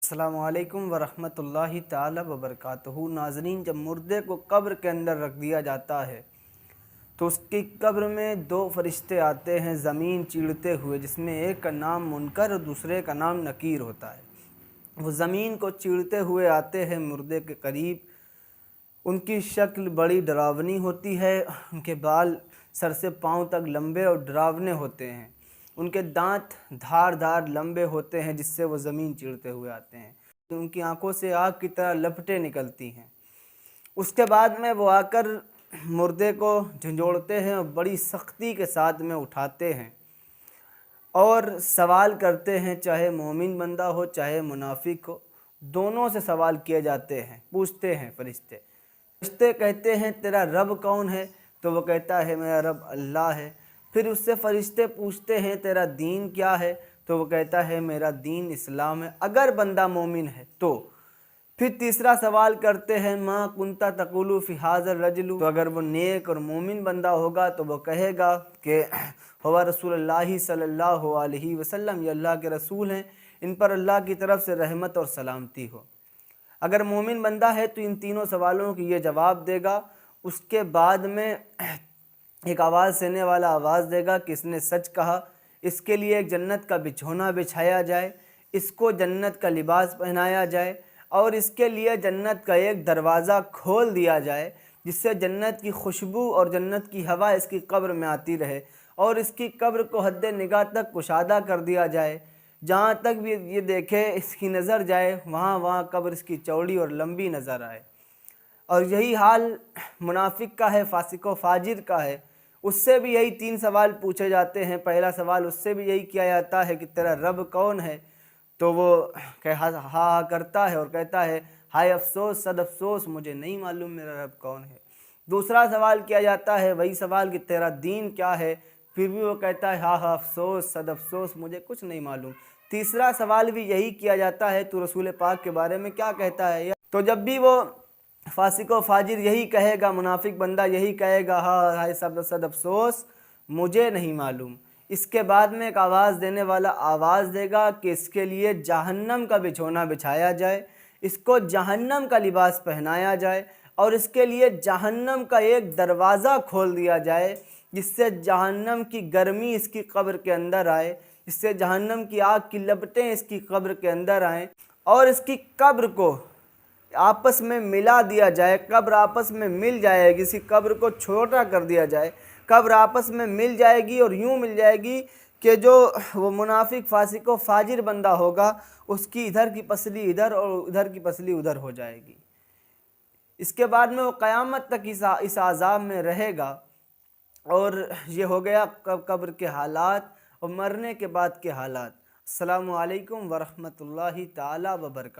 अस्सलामुअलैकुम वरहमतुल्लाहि ताला वबरकातुहू। नाज़रीन, जब मुर्दे को कब्र के अंदर रख दिया जाता है तो उसकी कब्र में दो फरिश्ते आते हैं ज़मीन चीरते हुए, जिसमें एक का नाम मुनकर और दूसरे का नाम नकीर होता है। वो ज़मीन को चीरते हुए आते हैं मुर्दे के करीब। उनकी शक्ल बड़ी डरावनी होती है। उनके बाल सर से पाँव तक लंबे और डरावने होते हैं। उनके दांत धार लंबे होते हैं, जिससे वो ज़मीन चीरते हुए आते हैं। उनकी आंखों से आग की तरह लपटें निकलती हैं। उसके बाद में वो आकर मुर्दे को झंझोड़ते हैं और बड़ी सख्ती के साथ में उठाते हैं और सवाल करते हैं, चाहे मोमिन बंदा हो चाहे मुनाफिक हो, दोनों से सवाल किए जाते हैं। पूछते हैं फरिश्ते कहते हैं, तेरा रब कौन है? तो वो कहता है, मेरा रब अल्लाह है। फिर उससे फरिश्ते पूछते हैं, तेरा दीन क्या है? तो वो कहता है, मेरा दीन इस्लाम है, अगर बंदा मोमिन है तो। फिर तीसरा सवाल करते हैं, माँ कुंता तकुलु फी हाज़र रजलु, तो अगर वो नेक और मोमिन बंदा होगा तो वो कहेगा कि हुवा रसूलुल्लाहि सल्लल्लाहु अलैहि वसल्लम, ये अल्लाह के रसूल हैं, इन पर अल्लाह की तरफ से रहमत और सलामती हो। अगर मोमिन बंदा है तो इन तीनों सवालों की ये जवाब देगा। उसके बाद में एक आवाज़ देने वाला आवाज़ देगा कि इसने सच कहा। इसके लिए एक जन्नत का बिछौना बिछाया जाए, इसको जन्नत का लिबास पहनाया जाए और इसके लिए जन्नत का एक दरवाज़ा खोल दिया जाए, जिससे जन्नत की खुशबू और जन्नत की हवा इसकी कब्र में आती रहे और इसकी कब्र को हद्दे निगाह तक कुशादा कर दिया जाए। जहाँ तक भी ये देखे इसकी नज़र जाए, वहाँ कब्र इसकी चौड़ी और लंबी नज़र आए। और यही हाल मुनाफिक का है, फासिक व फाजिर का है। उससे भी यही तीन सवाल पूछे जाते हैं। पहला सवाल उससे भी यही किया जाता है कि तेरा रब कौन है? तो वो हा करता है और कहता है, हाय अफसोस सद अफसोस, मुझे नहीं मालूम मेरा रब कौन है। दूसरा सवाल किया जाता है, वही सवाल कि तेरा दीन क्या है? फिर भी वो कहता है, हा अफसोस सद अफसोस, मुझे कुछ नहीं मालूम। तीसरा सवाल भी यही किया जाता है, तो रसूल पाक के बारे में क्या कहता है? तो जब भी वो फासिक व फाजिर यही कहेगा, मुनाफिक बंदा यही कहेगा, हाँ हाय सद अफसोस, मुझे नहीं मालूम। इसके बाद में एक आवाज़ देने वाला आवाज़ देगा कि इसके लिए जहन्नम का बिछौना बिछाया जाए, इसको जहन्नम का लिबास पहनाया जाए और इसके लिए जहन्नम का एक दरवाज़ा खोल दिया जाए, जिससे जहन्नम की गर्मी इसकी कब्र के अंदर आए, जिससे जहन्नम की आग की लपटें इसकी कब्र के अंदर आएँ और इसकी कब्र को आपस में मिला दिया जाए। कब्र आपस में मिल जाएगी, इसी कब्र को छोटा कर दिया जाए। कब्र आपस में मिल जाएगी और यूँ मिल जाएगी कि जो वो मुनाफिक फासिक व फाजिर बंदा होगा, उसकी इधर की पसली इधर और इधर की पसली उधर हो जाएगी। इसके बाद में वो क़यामत तक इस आज़ाब में रहेगा। और ये हो गया कब्र के हालात और मरने के बाद के हालात। अस्सलामु अलैकुम वरहमतुल्लाहि ताला वबरकातुहू।